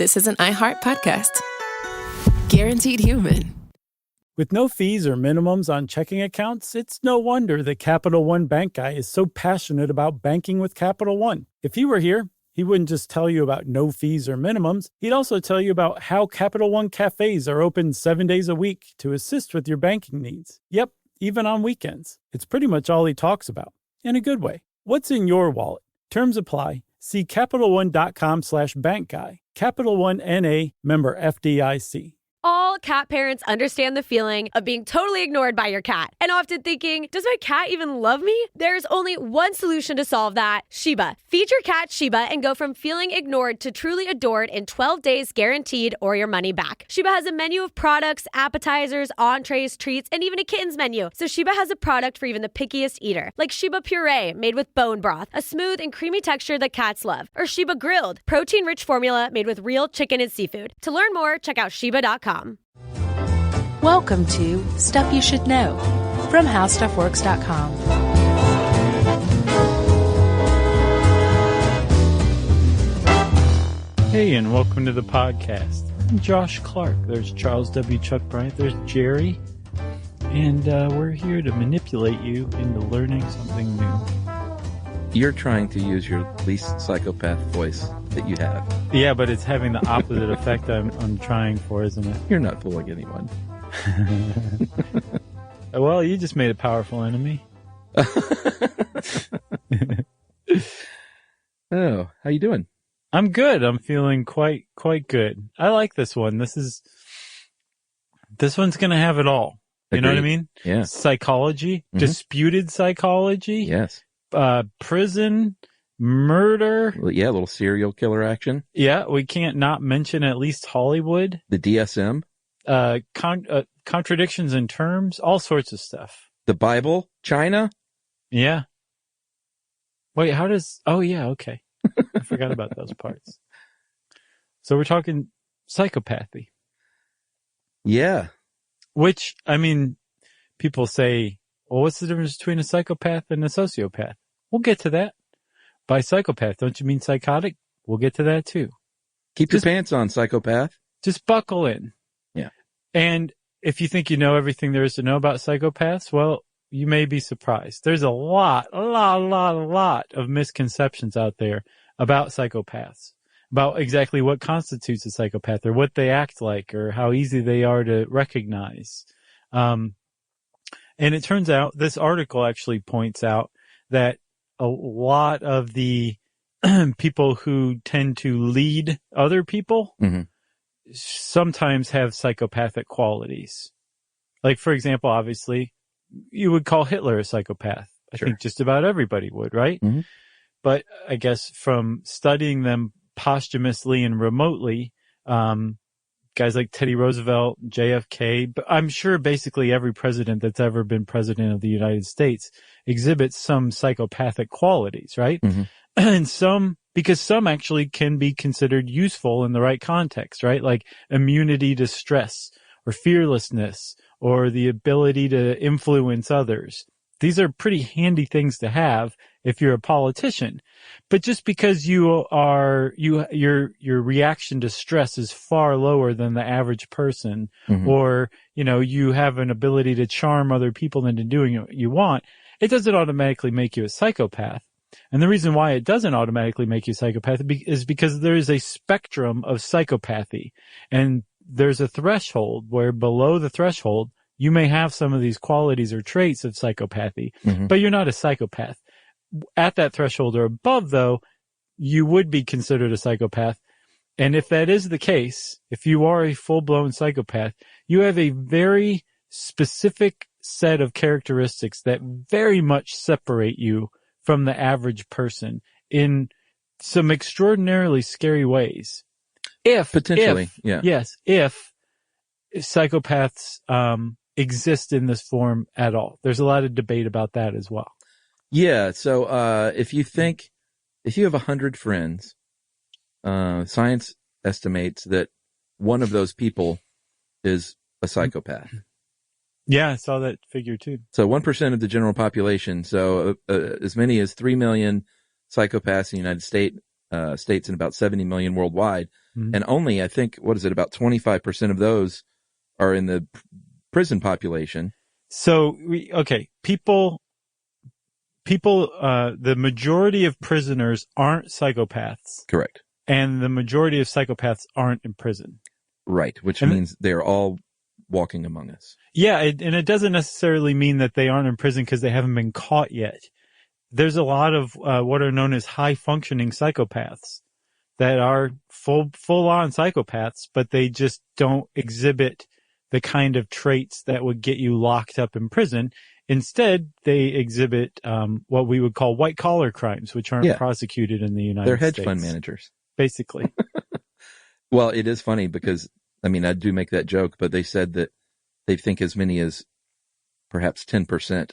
this is an iHeart podcast. Guaranteed human. With no fees or minimums on checking accounts, it's no wonder that Capital One Bank Guy is so passionate about banking with Capital One. If he were here, he wouldn't just tell you about no fees or minimums. He'd also tell you about how Capital One cafes are open 7 days a week to assist with your banking needs. Yep, even on weekends. It's pretty much all he talks about, in a good way. What's in your wallet? Terms apply. See CapitalOne.com/bankguy. Capital One N.A., member FDIC. All cat parents understand the feeling of being totally ignored by your cat and often thinking, does my cat even love me? There's only one solution to solve that: Sheba. Feed your cat Sheba and go from feeling ignored to truly adored in 12 days guaranteed or your money back. Sheba has a menu of products, appetizers, entrees, treats, and even a kittens menu. So Sheba has a product for even the pickiest eater, like Sheba Puree made with bone broth, a smooth and creamy texture that cats love, or Sheba Grilled, protein-rich formula made with real chicken and seafood. To learn more, check out Sheba.com. Welcome to Stuff You Should Know from HowStuffWorks.com. Hey, and welcome to the podcast. I'm Josh Clark. There's Charles W. Chuck Bryant. There's Jerry. And we're here to manipulate you into learning something new. You're trying to use your least psychopath voice that you have. Yeah, but it's having the opposite effect I'm trying for, isn't it? You're not fooling anyone. Well, you just made a powerful enemy. Oh, how you doing? I'm good. I'm feeling quite good. I like this one. This one's going to have it all. You know what I mean? Yeah. Psychology, disputed psychology. Yes. Prison, murder. Well, yeah, a little serial killer action. Yeah, we can't not mention at least Hollywood. The DSM. Contradictions in terms, all sorts of stuff. The Bible. China. Yeah. Wait, oh yeah, okay. I forgot about those parts. So we're talking psychopathy. Yeah. Which, I mean, people say, well, what's the difference between a psychopath and a sociopath? We'll get to that. By psychopath, don't you mean psychotic? We'll get to that too. Keep your pants on, psychopath. Just buckle in. Yeah. And if you think you know everything there is to know about psychopaths, well, you may be surprised. There's a lot of misconceptions out there about psychopaths, about exactly what constitutes a psychopath or what they act like or how easy they are to recognize. And it turns out this article actually points out that a lot of the people who tend to lead other people sometimes have psychopathic qualities. Like, for example, obviously, you would call Hitler a psychopath. I think just about everybody would, right? Mm-hmm. But I guess from studying them posthumously and remotely, guys like Teddy Roosevelt, JFK, but I'm sure basically every president that's ever been president of the United States exhibits some psychopathic qualities, right? Mm-hmm. And because some actually can be considered useful in the right context, right? Like immunity to stress or fearlessness or the ability to influence others. These are pretty handy things to have if you're a politician. But just because your reaction to stress is far lower than the average person, or, you have an ability to charm other people into doing what you want, it doesn't automatically make you a psychopath. And the reason why it doesn't automatically make you a psychopath is because there is a spectrum of psychopathy. And there's a threshold where below the threshold, you may have some of these qualities or traits of psychopathy, but you're not a psychopath. At that threshold or above, though, you would be considered a psychopath. And if that is the case, if you are a full-blown psychopath, you have a very specific set of characteristics that very much separate you from the average person in some extraordinarily scary ways. If psychopaths exist in this form at all. There's a lot of debate about that as well. Yeah. So, if you have 100 friends, science estimates that one of those people is a psychopath. Yeah, I saw that figure too. So 1% of the general population. So, as many as 3 million psychopaths in the United States States and about 70 million worldwide. Mhm. And only, I think, about 25% of those are in the prison population. So the majority of prisoners aren't psychopaths. Correct. And the majority of psychopaths aren't in prison. Right. Which means they're all walking among us. Yeah. And it doesn't necessarily mean that they aren't in prison because they haven't been caught yet. There's a lot of what are known as high functioning psychopaths that are full on psychopaths, but they just don't exhibit the kind of traits that would get you locked up in prison. Instead, they exhibit what we would call white collar crimes, which aren't prosecuted in the United States. They're hedge fund managers. Basically. Well, it is funny because, I mean, I do make that joke, but they said that they think as many as perhaps 10%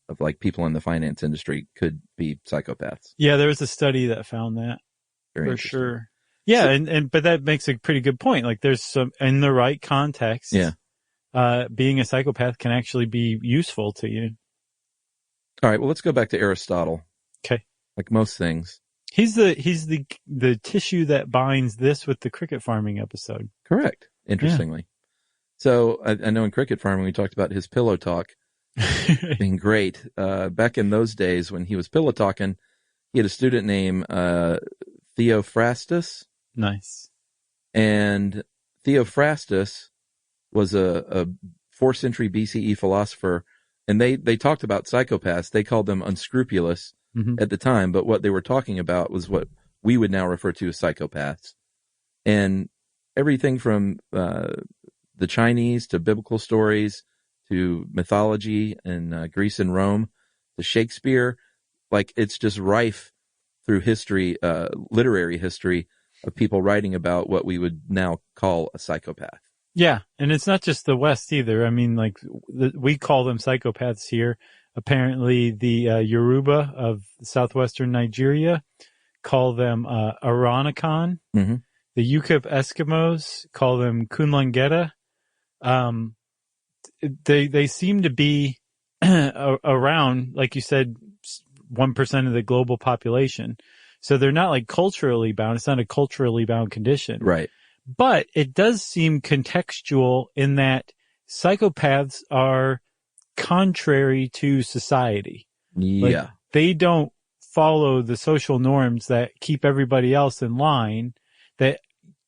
of like people in the finance industry could be psychopaths. Yeah, there was a study that found that. Very for sure. Yeah, but that makes a pretty good point. Like there's some, in the right context, being a psychopath can actually be useful to you. All right, well, let's go back to Aristotle. Okay. Like most things. He's the tissue that binds this with the cricket farming episode. Correct. Interestingly. Yeah. So I know in cricket farming we talked about his pillow talk being great. Back in those days when he was pillow talking, he had a student named Theophrastus. Nice. And Theophrastus was a 4th century BCE philosopher, and they talked about psychopaths. They called them unscrupulous at the time, but what they were talking about was what we would now refer to as psychopaths. And everything from the Chinese to biblical stories to mythology in Greece and Rome to Shakespeare, like it's just rife through history, literary history, of people writing about what we would now call a psychopath. Yeah, and it's not just the West either. I mean, like we call them psychopaths here. Apparently, the Yoruba of southwestern Nigeria call them Aranakan. Mm-hmm. The Yukip Eskimos call them Kunlangeta. They seem to be around, like you said, 1% of the global population. So they're not like culturally bound. It's not a culturally bound condition. Right. But it does seem contextual in that psychopaths are contrary to society. Yeah. Like, they don't follow the social norms that keep everybody else in line, that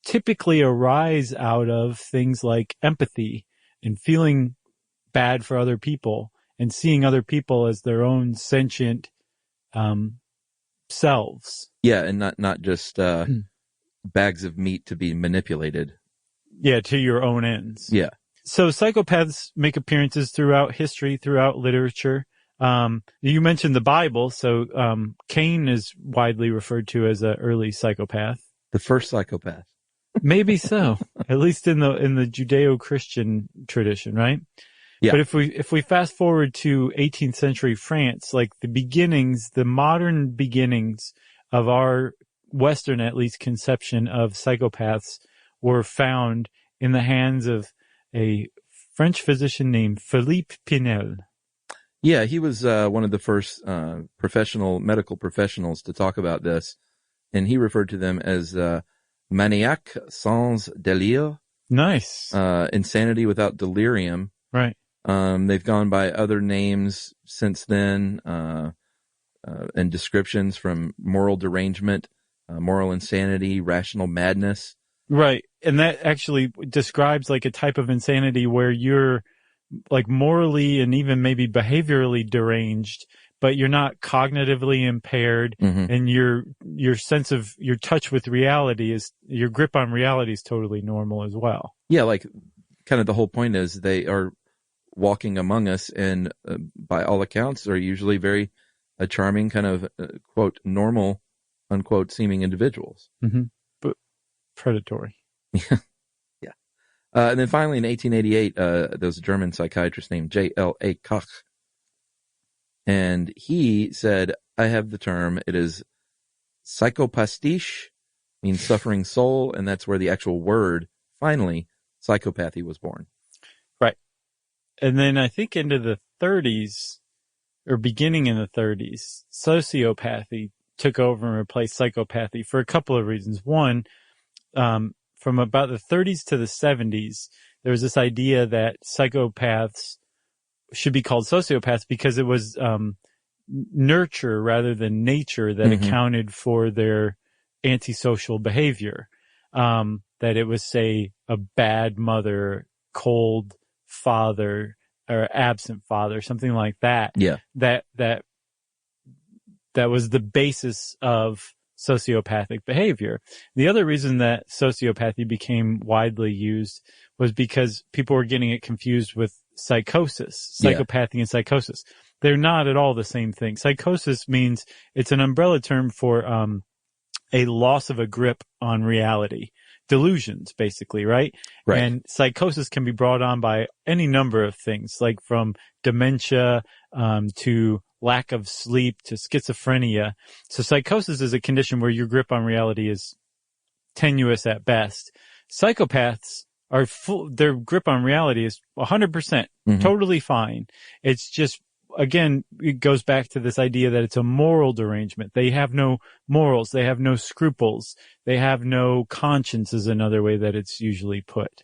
typically arise out of things like empathy and feeling bad for other people and seeing other people as their own sentient selves. Yeah, and not just bags of meat to be manipulated. Yeah, to your own ends. Yeah. So psychopaths make appearances throughout history, throughout literature. You mentioned the Bible, so Cain is widely referred to as an early psychopath. The first psychopath. Maybe so. At least in the Judeo-Christian tradition, right? Yeah. But if we fast forward to 18th century France, like the modern beginnings of our Western, at least, conception of psychopaths were found in the hands of a French physician named Philippe Pinel. Yeah, he was one of the first medical professionals to talk about this, and he referred to them as maniaque sans délire. Nice. Insanity without delirium. Right. They've gone by other names since then, and descriptions from moral derangement, moral insanity, rational madness. Right. And that actually describes like a type of insanity where you're like morally and even maybe behaviorally deranged, but you're not cognitively impaired, and your touch with reality your grip on reality is totally normal as well. Yeah, like kind of the whole point is they are walking among us, and by all accounts are usually very charming, kind of quote normal unquote seeming individuals. But predatory. Yeah. And then finally in 1888, there was a German psychiatrist named J.L.A. Koch. And he said, I have the term, it is psychopathisch, means suffering soul, and that's where the actual word, finally, psychopathy was born. Right. And then I think into the 30s, or beginning in the 30s, sociopathy took over and replaced psychopathy for a couple of reasons. One, from about the 30s to the 70s, there was this idea that psychopaths should be called sociopaths because it was nurture rather than nature that accounted for their antisocial behavior. That it was, say, a bad mother, cold father, or absent father, something like that. Yeah. That was the basis of sociopathic behavior. The other reason that sociopathy became widely used was because people were getting it confused with psychosis, psychopathy and psychosis. They're not at all the same thing. Psychosis means it's an umbrella term for a loss of a grip on reality. Delusions, basically, right? And psychosis can be brought on by any number of things, like from dementia to lack of sleep to schizophrenia. So psychosis is a condition where your grip on reality is tenuous at best. Psychopaths are their grip on reality is 100%, totally fine. It's just, again, it goes back to this idea that it's a moral derangement. They have no morals. They have no scruples. They have no conscience is another way that it's usually put.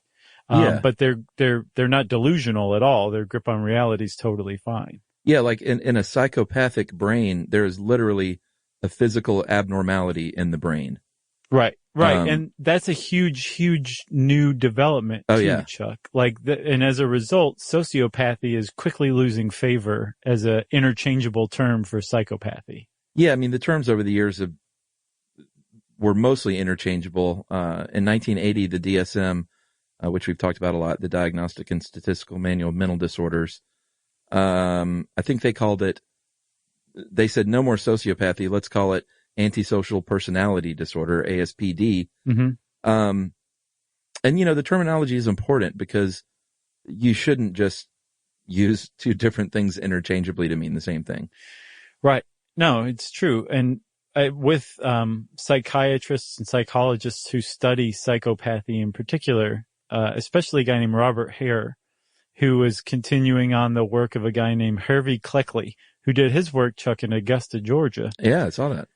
But they're not delusional at all. Their grip on reality is totally fine. Yeah, like in a psychopathic brain, there is literally a physical abnormality in the brain. Right. And that's a huge new development too, Chuck. And as a result, sociopathy is quickly losing favor as an interchangeable term for psychopathy. Yeah, I mean, the terms over the years were mostly interchangeable. In 1980, the DSM, which we've talked about a lot, the Diagnostic and Statistical Manual of Mental Disorders, I think they said no more sociopathy, let's call it antisocial personality disorder, ASPD. And, the terminology is important because you shouldn't just use two different things interchangeably to mean the same thing. Right. No, it's true. And with psychiatrists and psychologists who study psychopathy in particular, especially a guy named Robert Hare, who was continuing on the work of a guy named Hervey Cleckley, who did his work, Chuck, in Augusta, Georgia. Yeah, I saw that.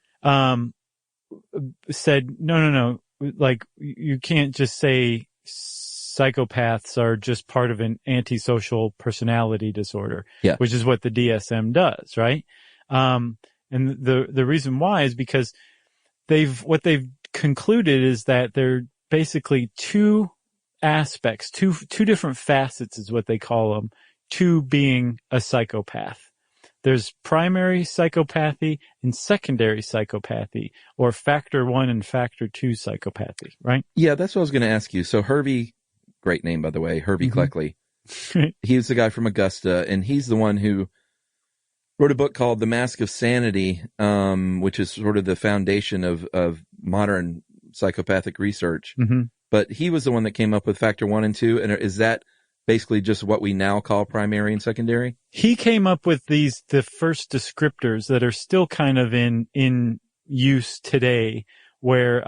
Said, no, like, you can't just say psychopaths are just part of an antisocial personality disorder, which is what the DSM does, right? And the reason why is because what they've concluded is that they're basically two aspects, two different facets is what they call them, to being a psychopath. There's primary psychopathy and secondary psychopathy, or factor 1 and factor 2 psychopathy, right? Yeah, that's what I was going to ask you. So Hervey, great name, by the way, Hervey Cleckley. He was the guy from Augusta, and he's the one who wrote a book called The Mask of Sanity, which is sort of the foundation of modern psychopathic research. But he was the one that came up with factor 1 and 2. And is that basically just what we now call primary and secondary? He came up with the first descriptors that are still kind of in use today, where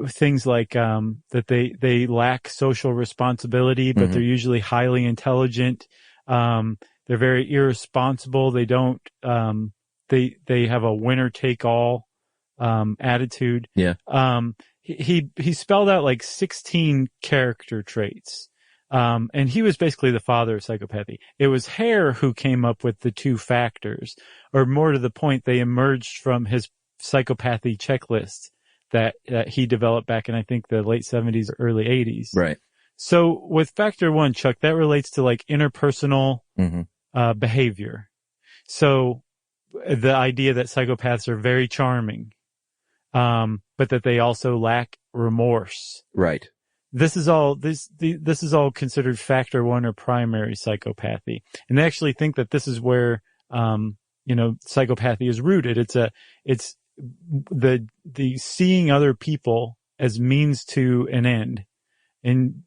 things like that they lack social responsibility, but they're usually highly intelligent. They're very irresponsible. They don't they have a winner take all attitude. Yeah. He spelled out like 16 character traits. And he was basically the father of psychopathy. It was Hare who came up with the two factors, or more to the point, they emerged from his psychopathy checklist that he developed back in, I think, the late 70s, early 80s. Right. So with factor 1, Chuck, that relates to like interpersonal behavior. So the idea that psychopaths are very charming, but that they also lack remorse. Right. This is all considered factor 1 or primary psychopathy. And they actually think that this is where, psychopathy is rooted. It's the seeing other people as means to an end, and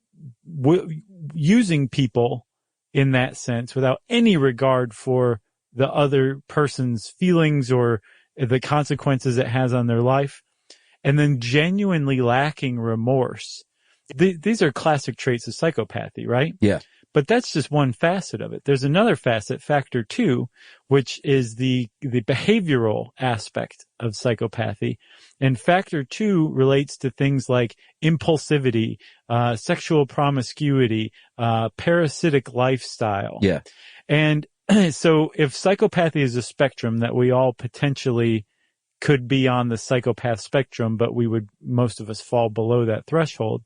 using people in that sense without any regard for the other person's feelings or the consequences it has on their life, and then genuinely lacking remorse. These are classic traits of psychopathy, right? Yeah. But that's just one facet of it. There's another facet, factor 2, which is the behavioral aspect of psychopathy. And factor 2 relates to things like impulsivity, sexual promiscuity, parasitic lifestyle. Yeah. And so if psychopathy is a spectrum that we all potentially could be on the psychopath spectrum, but most of us fall below that threshold,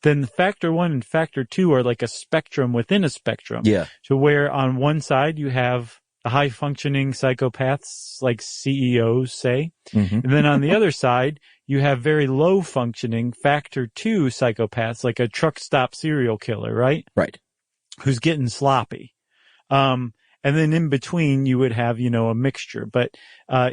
then factor 1 and factor 2 are like a spectrum within a spectrum. Yeah. So where on one side you have high functioning psychopaths like CEOs, say, and then on the other side you have very low functioning factor 2 psychopaths like a truck stop serial killer, right? Right. Who's getting sloppy. And then in between you would have, a mixture, but,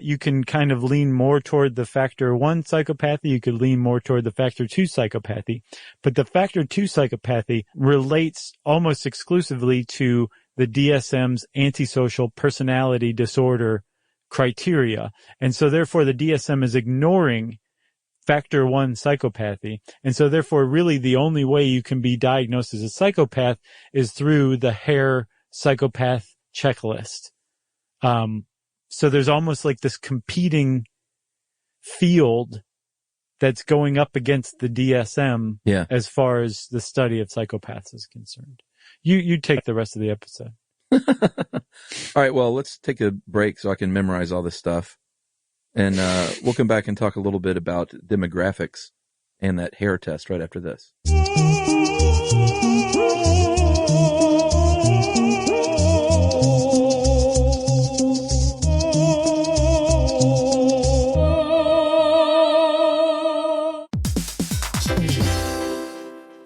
you can kind of lean more toward the factor 1 psychopathy. You could lean more toward the factor 2 psychopathy, but the factor 2 psychopathy relates almost exclusively to the DSM's antisocial personality disorder criteria. And so therefore the DSM is ignoring factor 1 psychopathy. And so therefore really the only way you can be diagnosed as a psychopath is through the Hare psychopath checklist. So there's almost like this competing field that's going up against the DSM as far as the study of psychopaths is concerned. You take the rest of the episode. All right, well, let's take a break so I can memorize all this stuff. And we'll come back and talk a little bit about demographics and that Hare test right after this.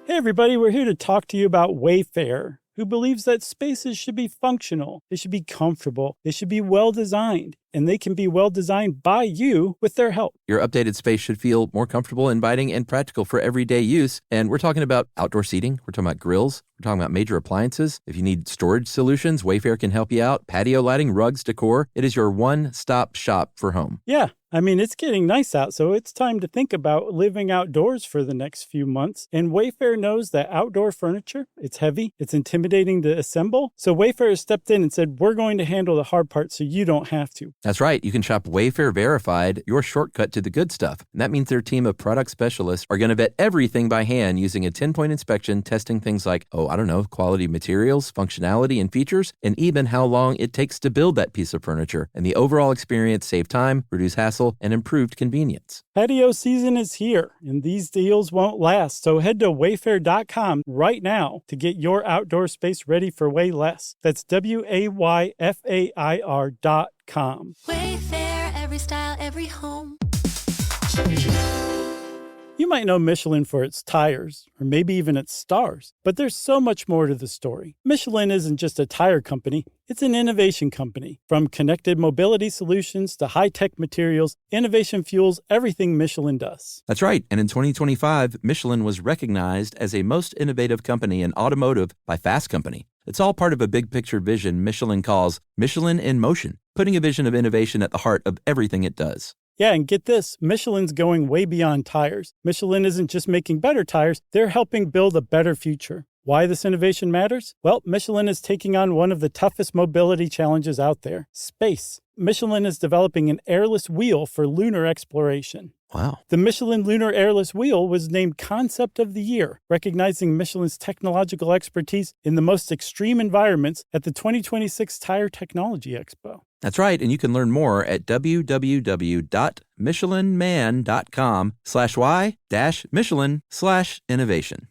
Hey everybody, we're here to talk to you about Wayfair, who believes that spaces should be functional, they should be comfortable, they should be well designed, and they can be well designed by you with their help. Your updated space should feel more comfortable, inviting, and practical for everyday use. And we're talking about outdoor seating. We're talking about grills. We're talking about major appliances. If you need storage solutions, Wayfair can help you out. Patio lighting, rugs, decor. It is your one-stop shop for home. Yeah, I mean, it's getting nice out, so it's time to think about living outdoors for the next few months. And Wayfair knows that outdoor furniture, it's heavy, it's intimidating to assemble. So Wayfair has stepped in and said, we're going to handle the hard part so you don't have to. That's right. You can shop Wayfair Verified, your shortcut to the good stuff. And that means their team of product specialists are going to vet everything by hand using a 10-point inspection, testing things like, quality materials, functionality, and features, and even how long it takes to build that piece of furniture. And the overall experience save time, reduce hassle, and improved convenience. Patio season is here, and these deals won't last. So head to wayfair.com right now to get your outdoor space ready for way less. That's WAYFAIR.com. Wayfair, every style, every home. You might know Michelin for its tires, or maybe even its stars, but there's so much more to the story. Michelin isn't just a tire company, it's an innovation company. From connected mobility solutions to high-tech materials, innovation fuels everything Michelin does. That's right. And in 2025, Michelin was recognized as a most innovative company in automotive by Fast Company. It's all part of a big picture vision Michelin calls Michelin in Motion, putting a vision of innovation at the heart of everything it does. Yeah, and get this, Michelin's going way beyond tires. Michelin isn't just making better tires, they're helping build a better future. Why this innovation matters? Well, Michelin is taking on one of the toughest mobility challenges out there, space. Michelin is developing an airless wheel for lunar exploration. Wow. The Michelin Lunar Airless Wheel was named Concept of the Year, recognizing Michelin's technological expertise in the most extreme environments at the 2026 Tire Technology Expo. That's right, and you can learn more at www.michelinman.com/y-Michelin/innovation.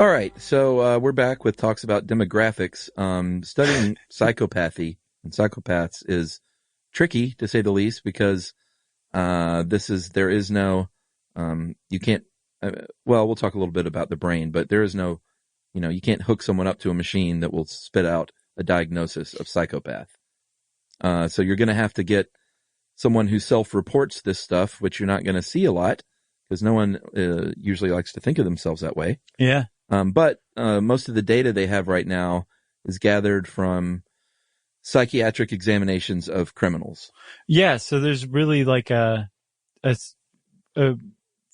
All right, so we're back with talks about demographics. Studying psychopathy and psychopaths is tricky, to say the least, because there is no, you can't, we'll talk a little bit about the brain, but there is no, you can't hook someone up to a machine that will spit out a diagnosis of psychopath. So you're going to have to get someone who self-reports this stuff, which you're not going to see a lot, because no one usually likes to think of themselves that way. Yeah. But most of the data they have right now is gathered from psychiatric examinations of criminals. Yeah, so there's really like a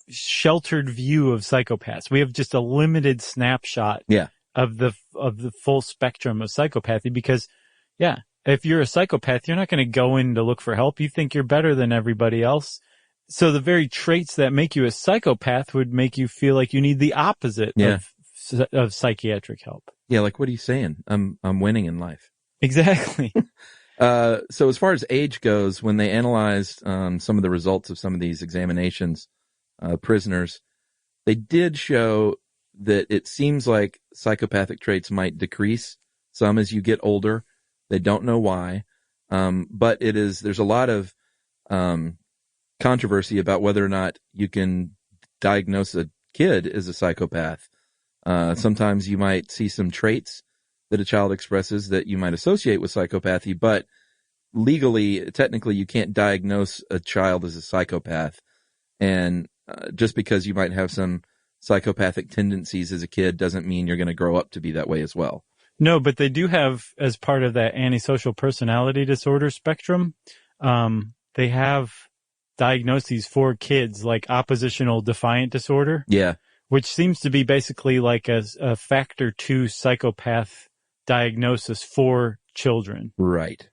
sheltered view of psychopaths. We have just a limited snapshot of the full spectrum of psychopathy because, if you're a psychopath, you're not going to go in to look for help. You think you're better than everybody else. So the very traits that make you a psychopath would make you feel like you need the opposite of psychiatric help. Yeah, like what are you saying? I'm winning in life. Exactly. So as far as age goes, when they analyzed some of the results of some of these examinations, prisoners, they did show that it seems like psychopathic traits might decrease some as you get older. They don't know why, but there's a lot of controversy about whether or not you can diagnose a kid as a psychopath. Sometimes you might see some traits that a child expresses that you might associate with psychopathy, but technically, you can't diagnose a child as a psychopath. And just because you might have some psychopathic tendencies as a kid doesn't mean you're going to grow up to be that way as well. No, but they do have, as part of that antisocial personality disorder spectrum, they have diagnoses for kids like oppositional defiant disorder. Yeah. Which seems to be basically like a factor 2 psychopath diagnosis for children. Right.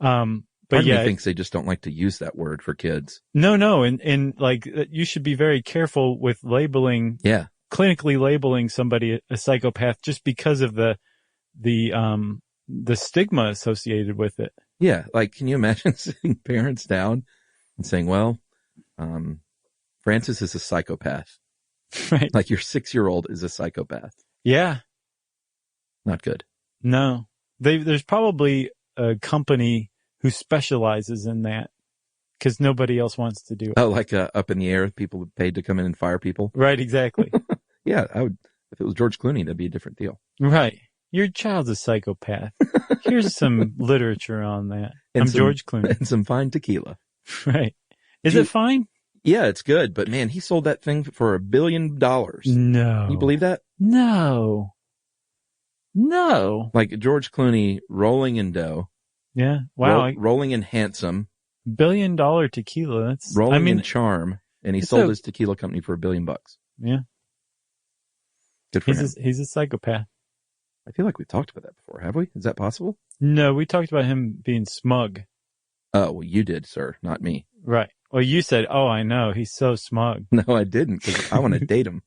But Part of me thinks they just don't like to use that word for kids. No. And like, you should be very careful with clinically labeling somebody a psychopath just because of the stigma associated with it. Yeah. Like, can you imagine sitting parents down and saying, well, Francis is a psychopath. Right. Like your 6-year-old is a psychopath. Yeah. Not good. No. There's probably a company who specializes in that because nobody else wants to do it. Oh, like Up in the Air, people paid to come in and fire people? Right, exactly. Yeah, I would. If it was George Clooney, that'd be a different deal. Right. Your child's a psychopath. Here's some literature on that. I'm George Clooney. And some fine tequila. Right. Is it fine? Yeah, it's good. But man, he sold that thing for $1 billion. No. You believe that? No. Like George Clooney rolling in dough. Yeah. Wow. Rolling in handsome. $1 billion tequila. That's rolling in charm. And he sold his tequila company for $1 billion. Yeah. Good for him. He's a psychopath. I feel like we've talked about that before, have we? Is that possible? No, we talked about him being smug. Oh, well, you did, sir, not me. Right. Well, you said, oh, I know, he's so smug. No, I didn't, because I want to date him.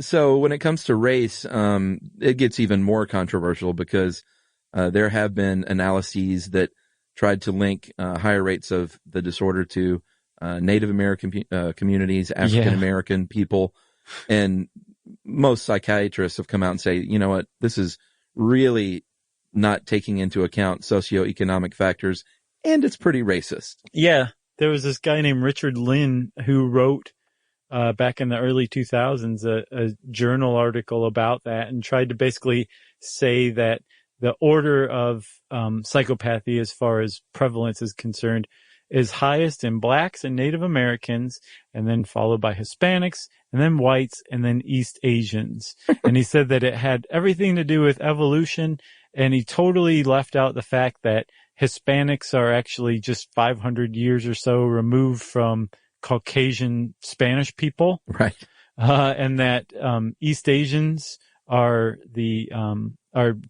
So when it comes to race, it gets even more controversial because there have been analyses that tried to link higher rates of the disorder to Native American communities, African American people, and most psychiatrists have come out and say, you know what, this is really not taking into account socioeconomic factors, and it's pretty racist. Yeah. There was this guy named Richard Lynn who wrote back in the early 2000s a journal article about that and tried to basically say that the order of psychopathy as far as prevalence is concerned is highest in blacks and Native Americans, and then followed by Hispanics, and then whites, and then East Asians. And he said that it had everything to do with evolution, and he totally left out the fact that Hispanics are actually just 500 years or so removed from Caucasian Spanish people. Right. And that East Asians are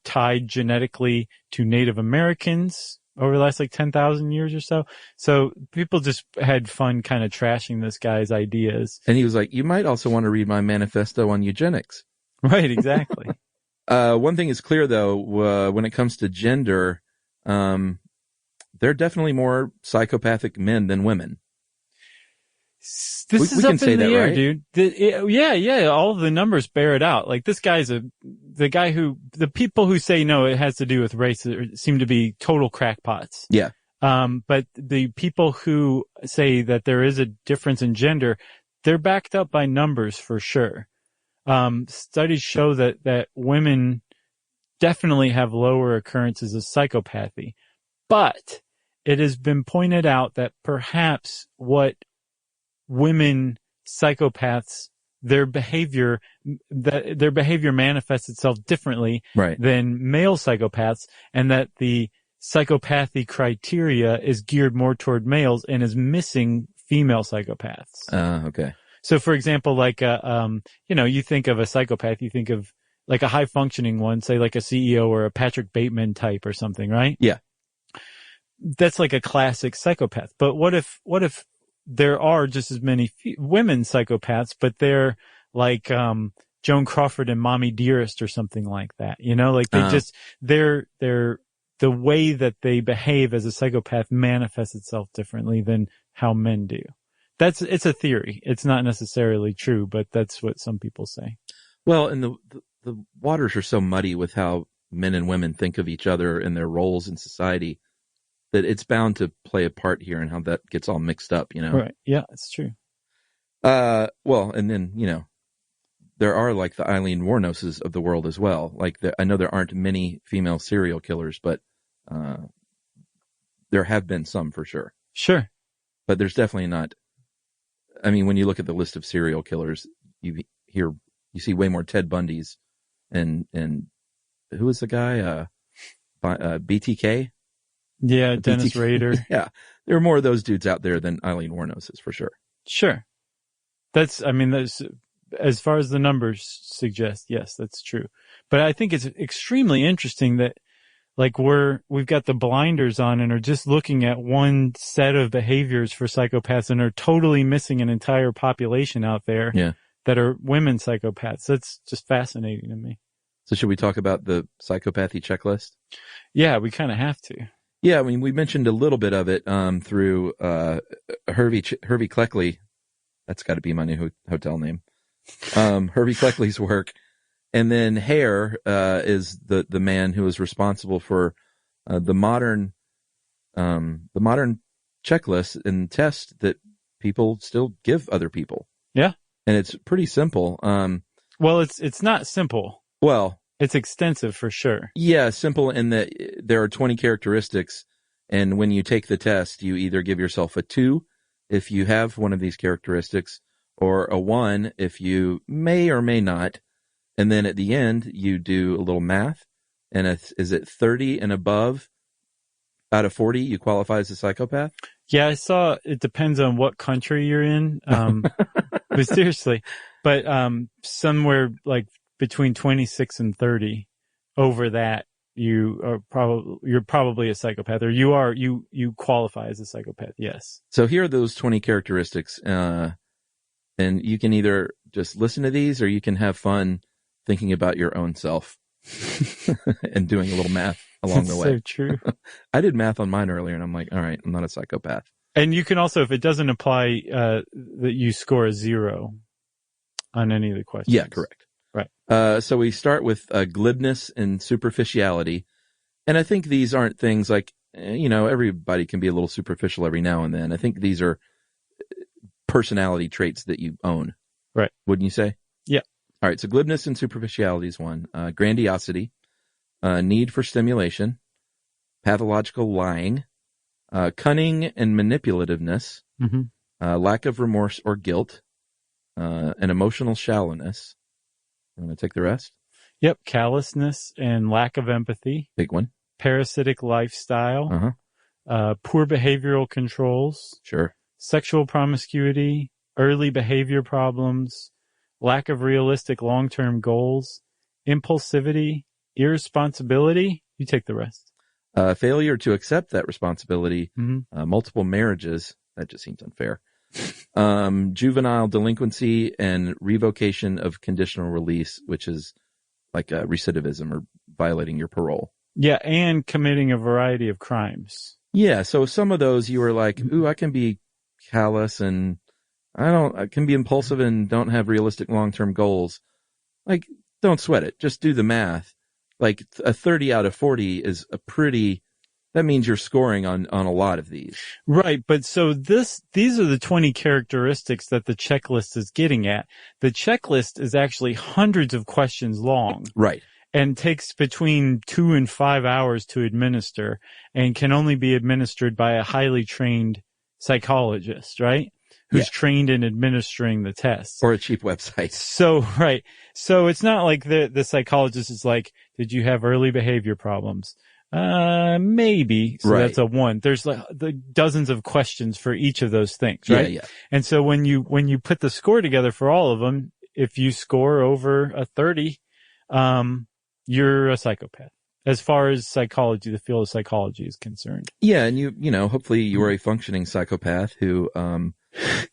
tied genetically to Native Americans over the last 10,000 years or so. So people just had fun kind of trashing this guy's ideas. And he was like, you might also want to read my manifesto on eugenics. Right, exactly. One thing is clear, though, when it comes to gender, there are definitely more psychopathic men than women. This is up in the air, right? Dude. Yeah. All of the numbers bear it out. Like this guy's the people who say no, it has to do with race seem to be total crackpots. Yeah. But the people who say that there is a difference in gender, they're backed up by numbers for sure. Studies show that women definitely have lower occurrences of psychopathy, but it has been pointed out that perhaps what women psychopaths their behavior manifests itself differently than male psychopaths, and that the psychopathy criteria is geared more toward males and is missing female psychopaths. Okay. So, for example, like, you think of a psychopath, you think of like a high functioning one, say like a CEO or a Patrick Bateman type or something, right? Yeah. That's like a classic psychopath. But what if there are just as many women psychopaths, but they're like, Joan Crawford and Mommy Dearest or something like that, like they're the way that they behave as a psychopath manifests itself differently than how men do. It's a theory. It's not necessarily true, but that's what some people say. Well, and the waters are so muddy with how men and women think of each other and their roles in society that it's bound to play a part here in how that gets all mixed up, Right. Yeah, it's true. Well, and then, there are like the Eileen Warnoses of the world as well. Like I know there aren't many female serial killers, but there have been some for sure. Sure. But there's definitely not. I mean, when you look at the list of serial killers, you see way more Ted Bundys and who was the guy? BTK? Yeah, Dennis Rader. Yeah. There are more of those dudes out there than Eileen Warnoses for sure. Sure. That's as far as the numbers suggest, yes, that's true. But I think it's extremely interesting that like we've got the blinders on and are just looking at one set of behaviors for psychopaths and are totally missing an entire population out there that are women psychopaths. That's just fascinating to me. So should we talk about the psychopathy checklist? Yeah, we kind of have to. Yeah, I mean, we mentioned a little bit of it through Hervey Cleckley. That's got to be my new hotel name. Hervey Cleckley's work. And then Hare is the man who is responsible for the modern checklist and test that people still give other people. Yeah, and it's pretty simple. Well, it's not simple. Well, it's extensive for sure. Yeah, simple in that there are 20 characteristics, and when you take the test, you either give yourself a 2 if you have one of these characteristics, or a 1 if you may or may not. And then at the end, you do a little math, and is it 30 and above out of 40 you qualify as a psychopath? Yeah, I saw it depends on what country you're in. But seriously, but somewhere like between 26 and 30, over that you're probably a psychopath, or you qualify as a psychopath. Yes. So here are those 20 characteristics, and you can either just listen to these, or you can have fun thinking about your own self and doing a little math along the way. So true. I did math on mine earlier, and I'm like, all right, I'm not a psychopath. And you can also, if it doesn't apply, that you score a 0 on any of the questions. Yeah, correct. Right. So we start with glibness and superficiality. And I think these aren't things like, everybody can be a little superficial every now and then. I think these are personality traits that you own. Right. Wouldn't you say? Yeah. All right. So glibness and superficiality is one. Grandiosity, need for stimulation, pathological lying, cunning and manipulativeness, lack of remorse or guilt, and emotional shallowness. You want to take the rest? Yep. Callousness and lack of empathy. Big one. Parasitic lifestyle. Poor behavioral controls. Sure. Sexual promiscuity, early behavior problems, lack of realistic long-term goals, impulsivity, irresponsibility. You take the rest. Failure to accept that responsibility, multiple marriages. That just seems unfair. Juvenile delinquency and revocation of conditional release, which is like recidivism or violating your parole. Yeah, and committing a variety of crimes. Yeah, so some of those you were like, ooh, I can be callous and I can be impulsive and don't have realistic long-term goals. Like, don't sweat it. Just do the math. Like a 30 out of 40 is that means you're scoring on a lot of these. Right. But so these are the 20 characteristics that the checklist is getting at. The checklist is actually hundreds of questions long. Right. And takes between 2 and 5 hours to administer and can only be administered by a highly trained psychologist, right? who's trained in administering the tests. Or a cheap website. So, right. So it's not like the psychologist is like, did you have early behavior problems? Maybe. So that's a 1. There's like the dozens of questions for each of those things, right? Yeah. And so when you put the score together for all of them, if you score over a 30, you're a psychopath. As far as psychology, the field of psychology is concerned. Yeah, and you know, hopefully you are a functioning psychopath who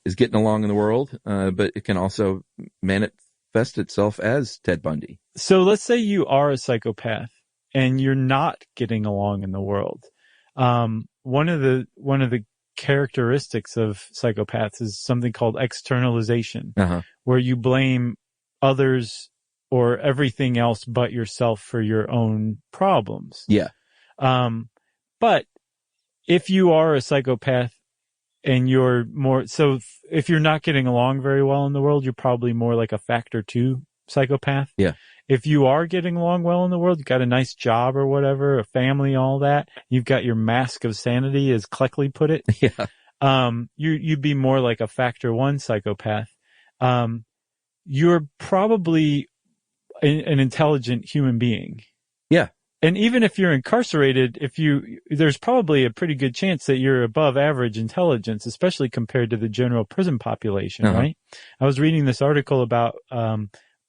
is getting along in the world, but it can also manifest itself as Ted Bundy. So let's say you are a psychopath and you're not getting along in the world. One of the characteristics of psychopaths is something called externalization, where you blame others or everything else but yourself for your own problems. Yeah. But if you are a psychopath and you're more, so if you're not getting along very well in the world, you're probably more like a factor 2 psychopath. Yeah. If you are getting along well in the world, you've got a nice job or whatever, a family, all that, you've got your mask of sanity, as Cleckley put it. Yeah. You'd be more like a factor 1 psychopath. You're probably an intelligent human being. Yeah. And even if you're incarcerated, there's probably a pretty good chance that you're above average intelligence, especially compared to the general prison population, right? I was reading this article about,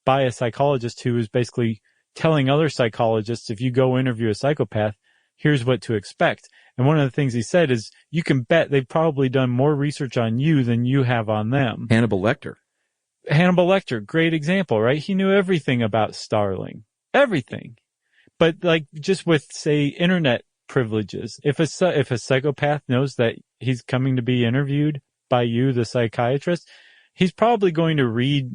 by a psychologist who was basically telling other psychologists, if you go interview a psychopath, here's what to expect. And one of the things he said is, you can bet they've probably done more research on you than you have on them. Hannibal Lecter, great example, right? He knew everything about Starling. Everything. But like, just with, say, internet privileges, if a psychopath knows that he's coming to be interviewed by you, the psychiatrist, he's probably going to read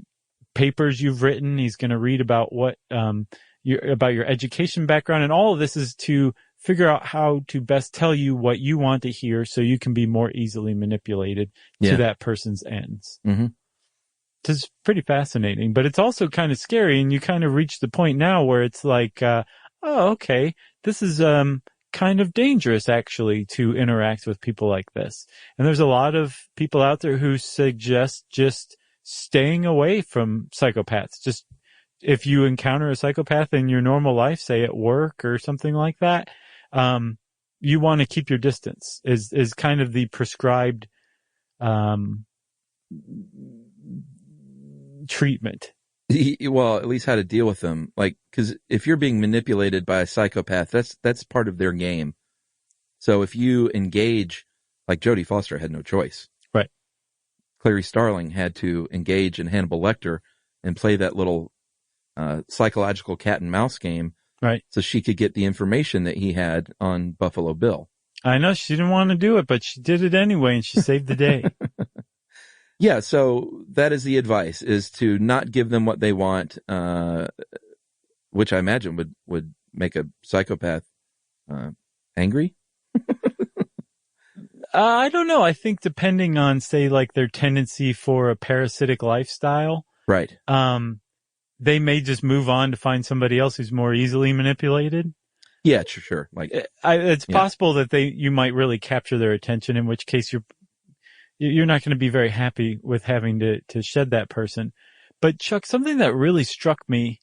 papers you've written. He's going to read about about your education background. And all of this is to figure out how to best tell you what you want to hear so you can be more easily manipulated to that person's ends. Mm-hmm. It's pretty fascinating, but it's also kind of scary. And you kind of reach the point now where it's like, oh, okay, this is kind of dangerous actually to interact with people like this. And there's a lot of people out there who suggest just staying away from psychopaths. Just if you encounter a psychopath in your normal life, say at work or something like that, you want to keep your distance is kind of the prescribed treatment. Well, at least how to deal with them. Like, cause if you're being manipulated by a psychopath, that's part of their game. So if you engage, like Jodie Foster had no choice. Right. Clary Starling had to engage in Hannibal Lecter and play that little, psychological cat and mouse game. Right. So she could get the information that he had on Buffalo Bill. I know she didn't want to do it, but she did it anyway and she saved the day. Yeah, so that is the advice, is to not give them what they want, which I imagine would make a psychopath angry. I don't know. I think depending on, say, like their tendency for a parasitic lifestyle, right? They may just move on to find somebody else who's more easily manipulated. Yeah, sure. Like it's possible that you might really capture their attention, in which case you're not going to be very happy with having to shed that person. But Chuck, something that really struck me,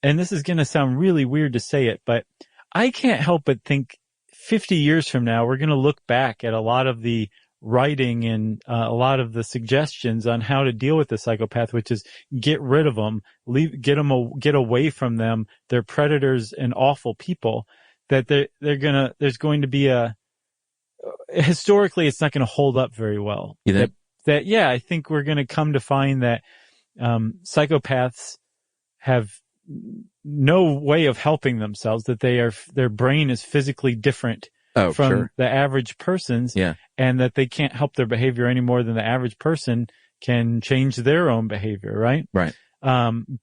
and this is going to sound really weird to say it, but I can't help but think 50 years from now, we're going to look back at a lot of the writing and a lot of the suggestions on how to deal with the psychopath, which is get rid of them, get away from them. They're predators and awful people. That there's going to be historically, it's not going to hold up very well. You think? I think we're going to come to find that psychopaths have no way of helping themselves, that their brain is physically different from the average person's, and that they can't help their behavior any more than the average person can change their own behavior, right? Right.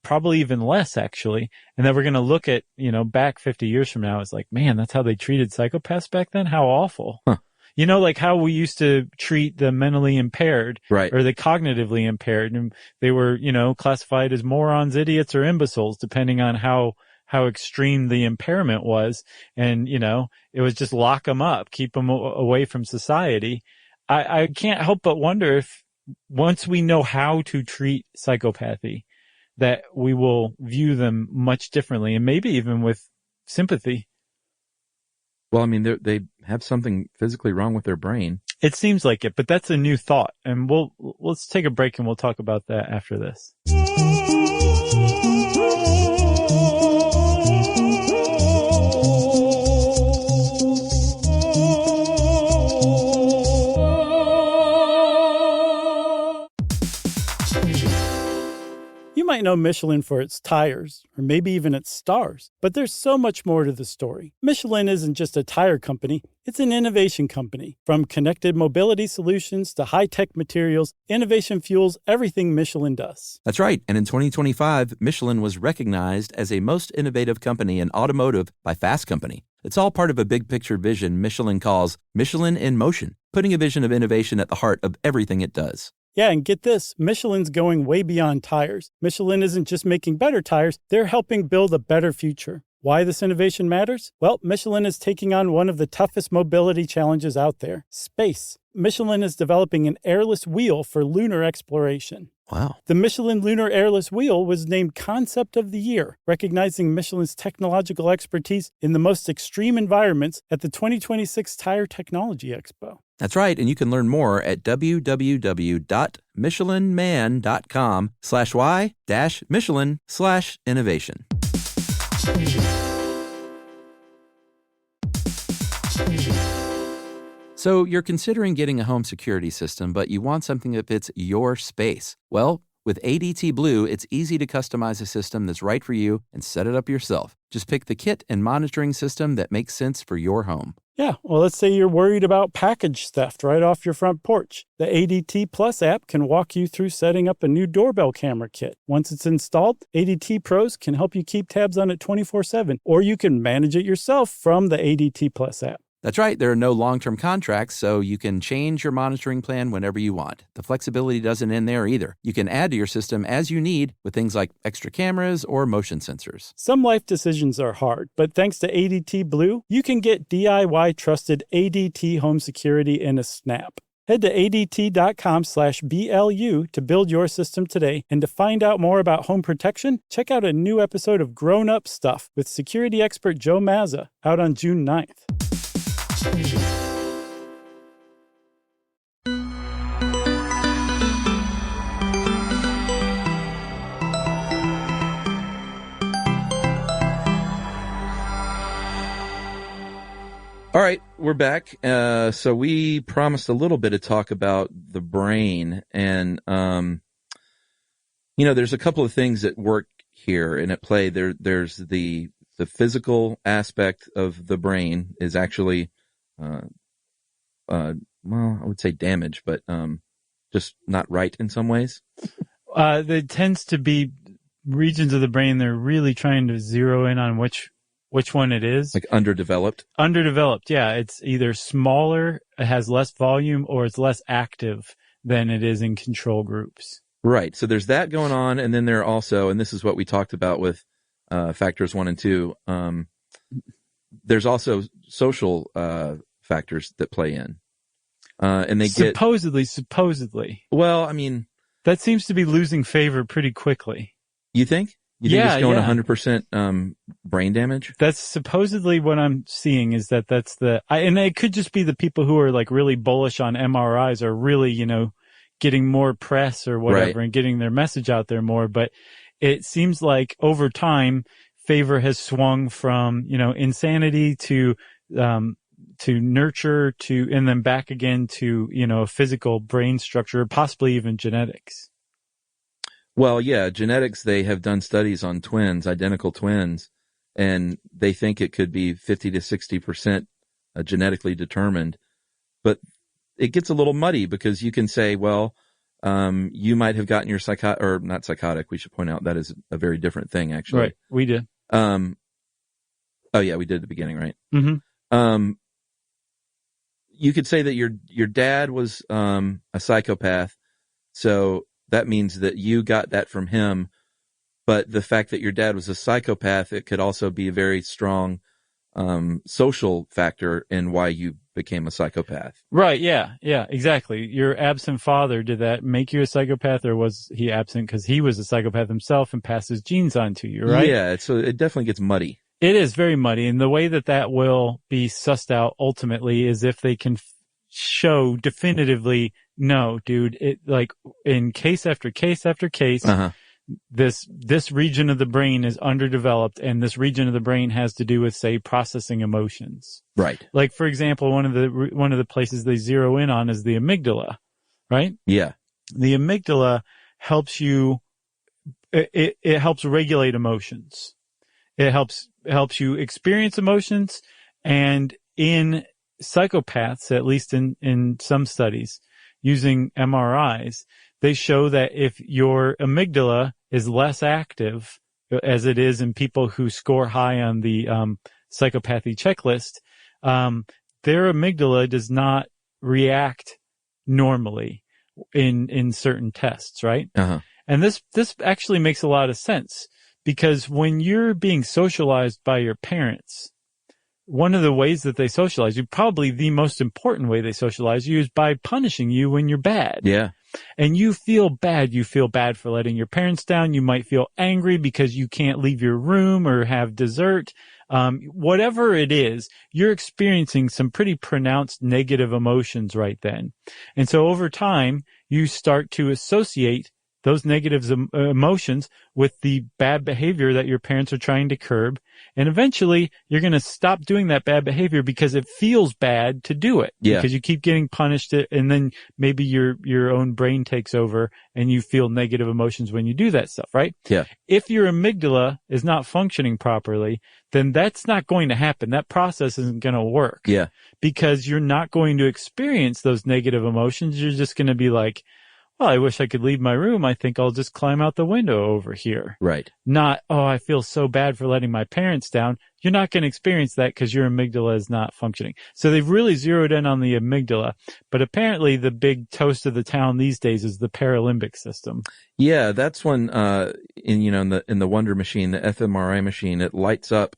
Probably even less, actually. And then we're going to look at, back 50 years from now, it's like, man, that's how they treated psychopaths back then? How awful. Huh. Like how we used to treat the mentally impaired, right, or the cognitively impaired. And they were, classified as morons, idiots, or imbeciles, depending on how extreme the impairment was. And, it was just lock them up, keep them away from society. I can't help but wonder once we know how to treat psychopathy, that we will view them much differently, and maybe even with sympathy. Well, I mean, they have something physically wrong with their brain. It seems like it, but that's a new thought. And let's take a break and we'll talk about that after this. You might know Michelin for its tires, or maybe even its stars, but there's so much more to the story. Michelin isn't just a tire company, it's an innovation company. From connected mobility solutions to high-tech materials, innovation fuels everything Michelin does. That's right. And in 2025, Michelin was recognized as a most innovative company in automotive by Fast Company. It's all part of a big picture vision Michelin calls Michelin in Motion, putting a vision of innovation at the heart of everything it does. Yeah, and get this, Michelin's going way beyond tires. Michelin isn't just making better tires, they're helping build a better future. Why this innovation matters? Well, Michelin is taking on one of the toughest mobility challenges out there, space. Michelin is developing an airless wheel for lunar exploration. Wow. The Michelin Lunar Airless Wheel was named Concept of the Year, recognizing Michelin's technological expertise in the most extreme environments at the 2026 Tire Technology Expo. That's right, and you can learn more at www.michelinman.com/y-Michelin/innovation. So you're considering getting a home security system, but you want something that fits your space. Well, with ADT Blue, it's easy to customize a system that's right for you and set it up yourself. Just pick the kit and monitoring system that makes sense for your home. Yeah, well, let's say you're worried about package theft right off your front porch. The ADT Plus app can walk you through setting up a new doorbell camera kit. Once it's installed, ADT Pros can help you keep tabs on it 24/7, or you can manage it yourself from the ADT Plus app. That's right. There are no long-term contracts, so you can change your monitoring plan whenever you want. The flexibility doesn't end there either. You can add to your system as you need with things like extra cameras or motion sensors. Some life decisions are hard, but thanks to ADT Blue, you can get DIY trusted ADT home security in a snap. Head to ADT.com/BLU to build your system today. And to find out more about home protection, check out a new episode of Grown Up Stuff with security expert Joe Mazza out on June 9th. All right, we're back. So we promised a little bit of talk about the brain, and there's a couple of things that work here and at play. There's the physical aspect of the brain is actually, I would say damaged, but just not right in some ways. There tends to be regions of the brain they're really trying to zero in on which one it is. Like underdeveloped? Underdeveloped, yeah. It's either smaller, it has less volume, or it's less active than it is in control groups. Right. So there's that going on. And then there are also, and this is what we talked about with factors 1 and 2, there's also social factors that play in. And they supposedly. Well, I mean, that seems to be losing favor pretty quickly. You think? You think it's going 100% brain damage? That's supposedly what I'm seeing is that's and it could just be the people who are like really bullish on MRIs are really, getting more press or whatever and getting their message out there more. But it seems like over time, favor has swung from, insanity to nurture and then back again to, physical brain structure, possibly even genetics. Well, yeah, genetics, they have done studies on twins, identical twins, and they think it could be 50 to 60% genetically determined. But it gets a little muddy because you can say, well, you might have gotten your not psychotic. We should point out that is a very different thing, actually. Right. We did. Oh yeah, we did at the beginning, right? Mm-hmm. You could say that your dad was a psychopath, so that means that you got that from him. But the fact that your dad was a psychopath, it could also be a very strong social factor in why you became a psychopath. Right. Yeah. Yeah, exactly. Your absent father, did that make you a psychopath, or was he absent because he was a psychopath himself and passed his genes on to you, right? Yeah. So it definitely gets muddy. It is very muddy. And the way that will be sussed out ultimately is if they can show definitively, no, dude, it like in case after case after case, this region of the brain is underdeveloped, and this region of the brain has to do with, say, processing emotions. Right. Like, for example, one of the places they zero in on is the amygdala, right? Yeah. The amygdala helps you, it helps regulate emotions. It helps you experience emotions. And in psychopaths, at least in some studies using MRIs, they show that if your amygdala is less active, as it is in people who score high on the psychopathy checklist, their amygdala does not react normally in certain tests, right? And this actually makes a lot of sense, because when you're being socialized by your parents, one of the ways that they socialize you, probably the most important way they socialize you, is by punishing you when you're bad. Yeah. And you feel bad. You feel bad for letting your parents down. You might feel angry because you can't leave your room or have dessert. Whatever it is, you're experiencing some pretty pronounced negative emotions right then. And so over time, you start to associate those negative emotions with the bad behavior that your parents are trying to curb. And eventually you're going to stop doing that bad behavior because it feels bad to do it. Yeah. Because you keep getting punished, and then maybe your own brain takes over and you feel negative emotions when you do that stuff, right? Yeah. If your amygdala is not functioning properly, then that's not going to happen. That process isn't going to work. Yeah. Because you're not going to experience those negative emotions. You're just going to be like, well, I wish I could leave my room. I think I'll just climb out the window over here. Right. Not, oh, I feel so bad for letting my parents down. You're not going to experience that because your amygdala is not functioning. So they've really zeroed in on the amygdala. But apparently the big toast of the town these days is the paralimbic system. Yeah, that's when in the Wonder Machine, the fMRI machine, it lights up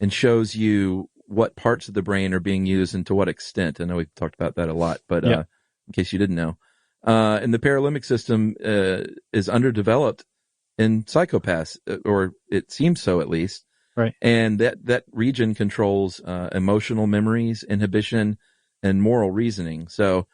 and shows you what parts of the brain are being used and to what extent. I know we've talked about that a lot, but in case you didn't know. And the paralimbic system is underdeveloped in psychopaths, or it seems so at least. Right. And that region controls emotional memories, inhibition, and moral reasoning. So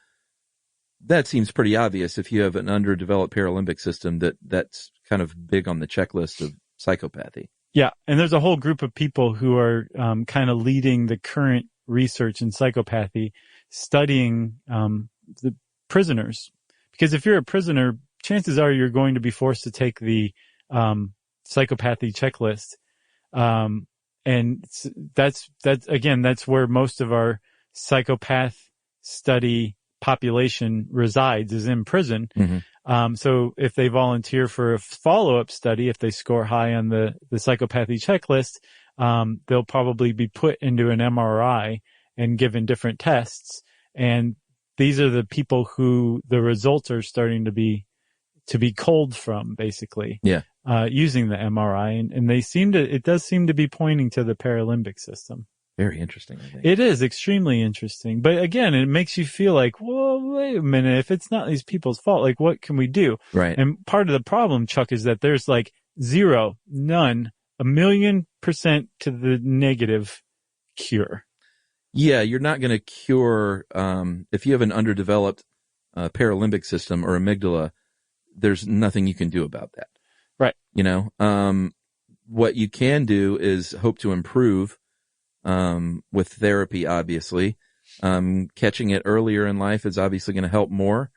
that seems pretty obvious if you have an underdeveloped paralimbic system that's kind of big on the checklist of psychopathy. Yeah. And there's a whole group of people who are kind of leading the current research in psychopathy, studying the prisoners. Because if you're a prisoner, chances are you're going to be forced to take the psychopathy checklist. And that's where most of our psychopath study population resides, is in prison. Mm-hmm. So if they volunteer for a follow-up study, if they score high on the psychopathy checklist, they'll probably be put into an MRI and given different tests. And these are the people who the results are starting to be culled from, basically. Yeah. Using the MRI, and it does seem to be pointing to the paralimbic system. Very interesting, I think. It is extremely interesting. But again, it makes you feel like, well, wait a minute, if it's not these people's fault, like what can we do? Right. And part of the problem, Chuck, is that there's like 0, none, 1,000,000% to the negative cure. Yeah, you're not going to cure, if you have an underdeveloped paralimbic system or amygdala, there's nothing you can do about that. Right. What you can do is hope to improve with therapy, obviously. Catching it earlier in life is obviously going to help more.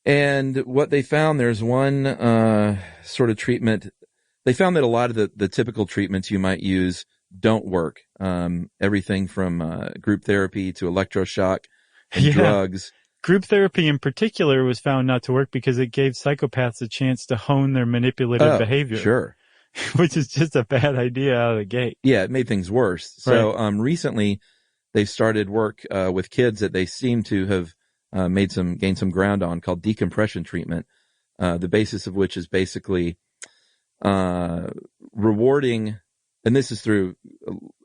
And what they found, there's one sort of treatment. They found that a lot of the typical treatments you might use don't work. Everything from group therapy to electroshock and drugs. Group therapy in particular was found not to work because it gave psychopaths a chance to hone their manipulative behavior. Sure. Which is just a bad idea out of the gate. Yeah, it made things worse. So recently they've started work with kids that they seem to have gained some ground on, called decompression treatment, the basis of which is basically rewarding, and this is through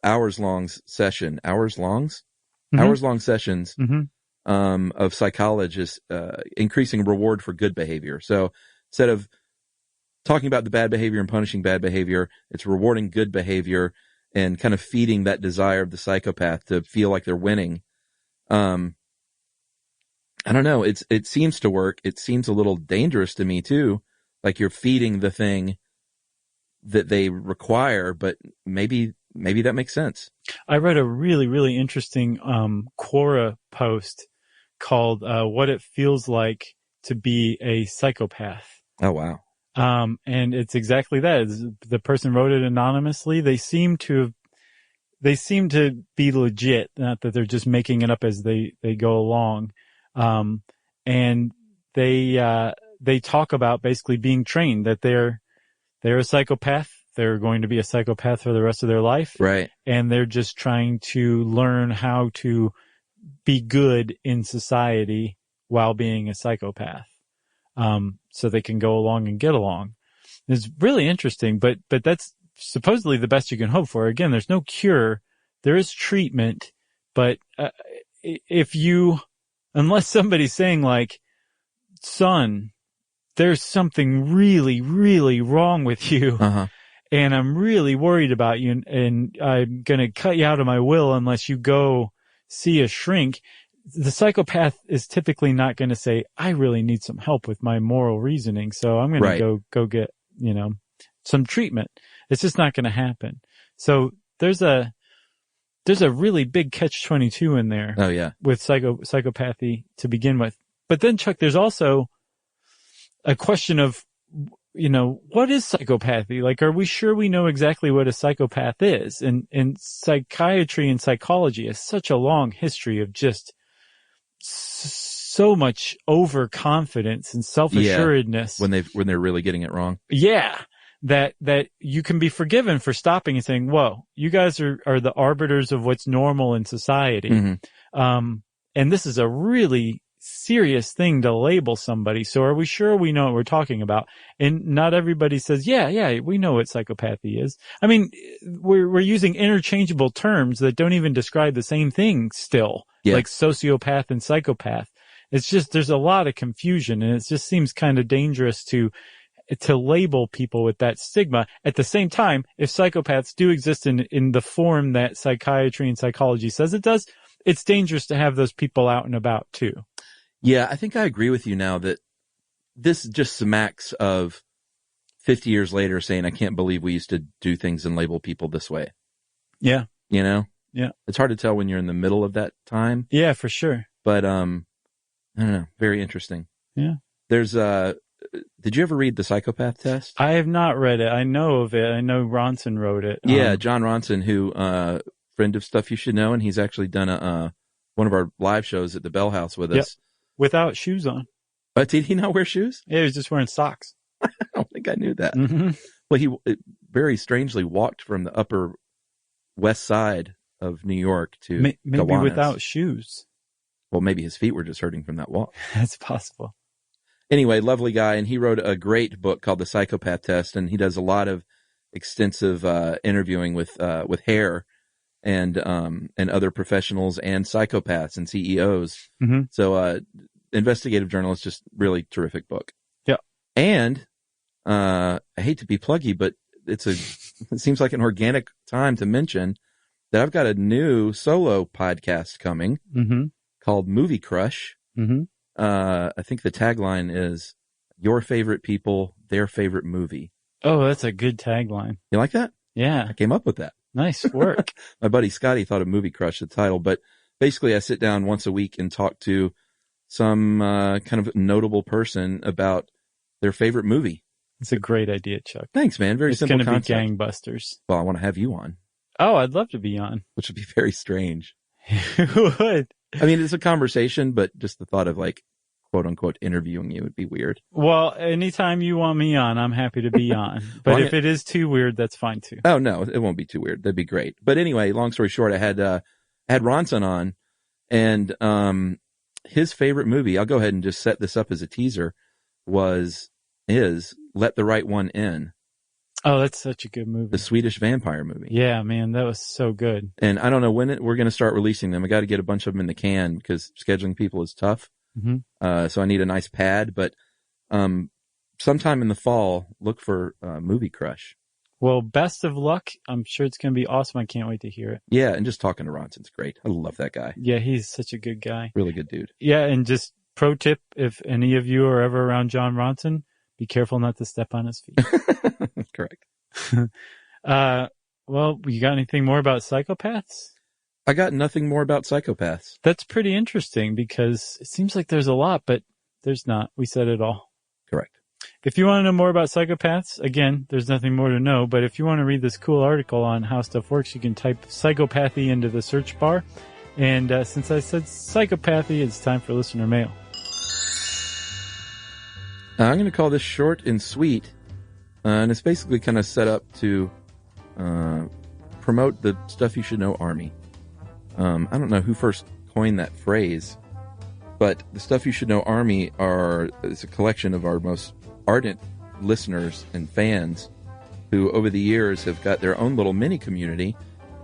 hours-longs session. Hours-longs? hours-long sessions of psychologists increasing reward for good behavior. So instead of talking about the bad behavior and punishing bad behavior, it's rewarding good behavior and kind of feeding that desire of the psychopath to feel like they're winning. I don't know. It seems to work. It seems a little dangerous to me too. Like you're feeding the thing that they require, but maybe that makes sense. I read a really, really interesting Quora post called What It Feels Like to Be a Psychopath. Oh, wow. And it's exactly that. The person wrote it anonymously. They seem to be legit, not that they're just making it up as they go along. And they talk about basically being trained that they're a psychopath. They're going to be a psychopath for the rest of their life. Right. And they're just trying to learn how to be good in society while being a psychopath. So they can go along and get along. It's really interesting, but that's supposedly the best you can hope for. Again, there's no cure. There is treatment, but, unless somebody's saying like, son, there's something really, really wrong with you. And I'm really worried about you, and I'm going to cut you out of my will unless you go see a shrink. The psychopath is typically not going to say, I really need some help with my moral reasoning, so I'm going to go get, some treatment. It's just not going to happen. So there's a really big catch-22 in there. Oh, yeah. With psychopathy to begin with. But then, Chuck, there's also a question of, what is psychopathy? Like, are we sure we know exactly what a psychopath is? And psychiatry and psychology has such a long history of just so much overconfidence and self-assuredness. Yeah, when they're really getting it wrong. Yeah. That you can be forgiven for stopping and saying, whoa, you guys are the arbiters of what's normal in society. And this is a really serious thing to label somebody. So are we sure we know what we're talking about? And not everybody says, yeah, we know what psychopathy is. I mean, we're using interchangeable terms that don't even describe the same thing still, like sociopath and psychopath. It's just, there's a lot of confusion, and it just seems kind of dangerous to label people with that stigma. At the same time, if psychopaths do exist in the form that psychiatry and psychology says it does, it's dangerous to have those people out and about too. Yeah, I think I agree with you now that this just smacks of 50 years later saying, I can't believe we used to do things and label people this way. Yeah. Yeah. It's hard to tell when you're in the middle of that time. Yeah, for sure. But, I don't know. Very interesting. Yeah. There's, did you ever read The Psychopath Test? I have not read it. I know of it. I know Ronson wrote it. Yeah, John Ronson, who, friend of Stuff You Should Know, and he's actually done one of our live shows at the Bell House with us. Without shoes on. But did he not wear shoes? Yeah, he was just wearing socks. I don't think I knew that. Mm-hmm. Well, he very strangely walked from the upper west side of New York to maybe Gowanus. Without shoes. Well, maybe his feet were just hurting from that walk. That's possible. Anyway, lovely guy, and he wrote a great book called The Psychopath Test, and he does a lot of extensive interviewing with Hare and other professionals and psychopaths and CEOs. Mm-hmm. So, investigative journalist, just really terrific book. Yeah. And I hate to be pluggy, but it seems like an organic time to mention that I've got a new solo podcast coming called Movie Crush. Mm-hmm. I think the tagline is your favorite people, their favorite movie. Oh, that's a good tagline. You like that? Yeah. I came up with that. Nice work. My buddy Scotty thought of Movie Crush, the title, but basically I sit down once a week and talk to some kind of notable person about their favorite movie. It's a great idea, Chuck. Thanks, man. Very simple concept. It's going to be gangbusters. Well, I want to have you on. Oh, I'd love to be on. Which would be very strange. It would. I mean, it's a conversation, but just the thought of like, quote unquote, interviewing you would be weird. Well, anytime you want me on, I'm happy to be on. But if it is too weird, that's fine too. Oh, no, it won't be too weird. That'd be great. But anyway, long story short, I had Ronson on, and his favorite movie, I'll go ahead and just set this up as a teaser, is Let the Right One In. Oh, that's such a good movie. The Swedish vampire movie. Yeah, man, that was so good. And I don't know when we're going to start releasing them. I got to get a bunch of them in the can because scheduling people is tough. Mm-hmm. So I need a nice pad, but sometime in the fall, look for Movie Crush. Well, best of luck. I'm sure it's going to be awesome. I can't wait to hear it. Yeah, and just talking to Ronson's great. I love that guy. Yeah, he's such a good guy. Really good dude. Yeah, and just pro tip, if any of you are ever around John Ronson, be careful not to step on his feet. Correct. Well, you got anything more about Psychopaths? I got nothing more about Psychopaths. That's pretty interesting because it seems like there's a lot, but there's not. We said it all. Correct. If you want to know more about Psychopaths, again, there's nothing more to know, but if you want to read this cool article on How Stuff Works, you can type psychopathy into the search bar. And since I said psychopathy, it's time for listener mail. I'm going to call this short and sweet, and it's basically kind of set up to promote the Stuff You Should Know Army. I don't know who first coined that phrase, but the Stuff You Should Know Army is a collection of our most ardent listeners and fans who over the years have got their own little mini community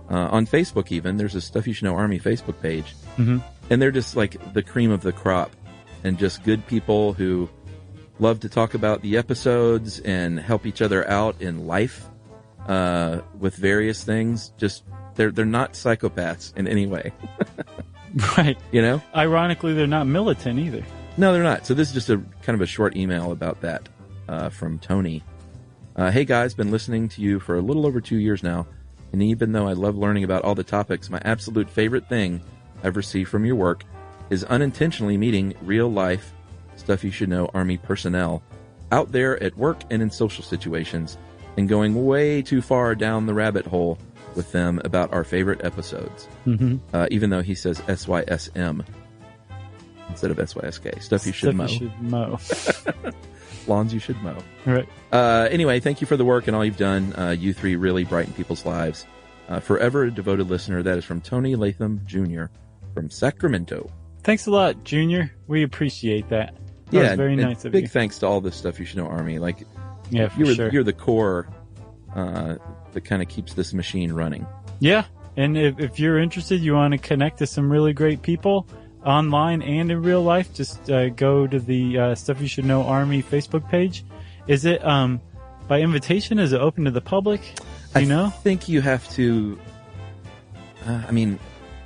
on Facebook. Even there's a Stuff You Should Know Army Facebook page, and they're just like the cream of the crop and just good people who love to talk about the episodes and help each other out in life with various things. Just they're not psychopaths in any way. Right. You know? Ironically, they're not militant either. No, they're not. So this is just a kind of a short email about that from Tony. Hey guys, been listening to you for a little over 2 years now, and even though I love learning about all the topics, my absolute favorite thing I've received from your work is unintentionally meeting real life Stuff You Should Know Army personnel out there at work and in social situations, and going way too far down the rabbit hole with them about our favorite episodes. Even though he says SYSM instead of SYSK. Stuff you should mow. Lawns you should mow. Right. Anyway, thank you for the work and all you've done. You three really brighten people's lives. Forever a devoted listener. That is from Tony Latham Jr. from Sacramento. Thanks a lot, Junior. We appreciate that. That was very nice of you. Big thanks to all this Stuff You Should Know Army. Like, yeah, for sure. You're the core that kind of keeps this machine running. Yeah, and if you're interested, you want to connect to some really great people online and in real life, just go to the Stuff You Should Know Army Facebook page. Is it by invitation? Is it open to the public? Do you know? I think you have to. I mean,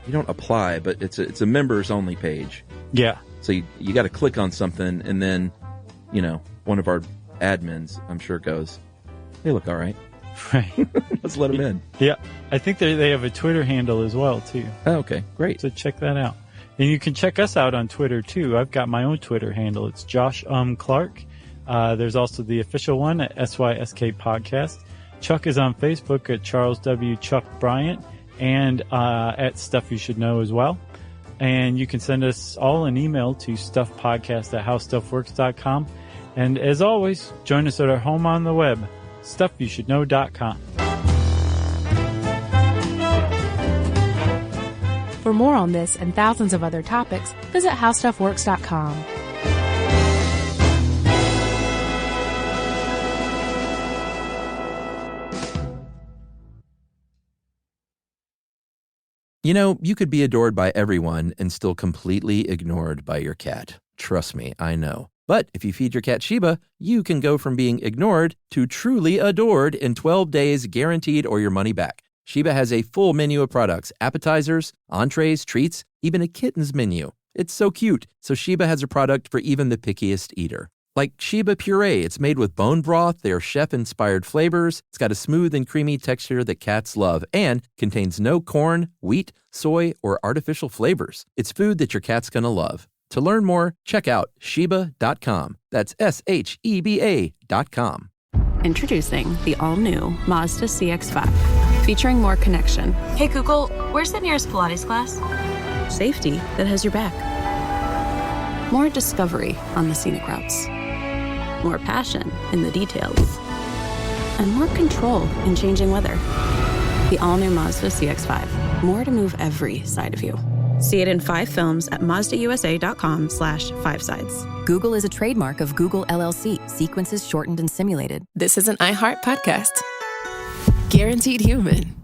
you don't apply, but it's a members only page. Yeah. So you got to click on something, and then, one of our admins, I'm sure, goes, "They look all right. Right. Let's let them in." Yeah. I think they have a Twitter handle as well, too. Oh, okay. Great. So check that out. And you can check us out on Twitter, too. I've got my own Twitter handle. It's Josh Clark. There's also the official one at SYSK Podcast. Chuck is on Facebook at Charles W. Chuck Bryant and at Stuff You Should Know as well. And you can send us all an email to stuffpodcast@howstuffworks.com. And as always, join us at our home on the web, stuffyoushouldknow.com. For more on this and thousands of other topics, visit howstuffworks.com. You know, you could be adored by everyone and still completely ignored by your cat. Trust me, I know. But if you feed your cat Sheba, you can go from being ignored to truly adored in 12 days guaranteed or your money back. Sheba has a full menu of products, appetizers, entrees, treats, even a kitten's menu. It's so cute. So Sheba has a product for even the pickiest eater. Like Sheba Puree, it's made with bone broth, their chef-inspired flavors. It's got a smooth and creamy texture that cats love and contains no corn, wheat, soy, or artificial flavors. It's food that your cat's gonna love. To learn more, check out Sheba.com. That's SHEBA.com. Introducing the all-new Mazda CX-5, featuring more connection. Hey Google, where's the nearest Pilates class? Safety that has your back. More discovery on the scenic routes. More passion in the details. And more control in changing weather. The all-new Mazda CX-5. More to move every side of you. See it in 5 films at mazdausa.com/5sides. Google is a trademark of Google LLC. Sequences shortened and simulated. This is an iHeart podcast. Guaranteed human.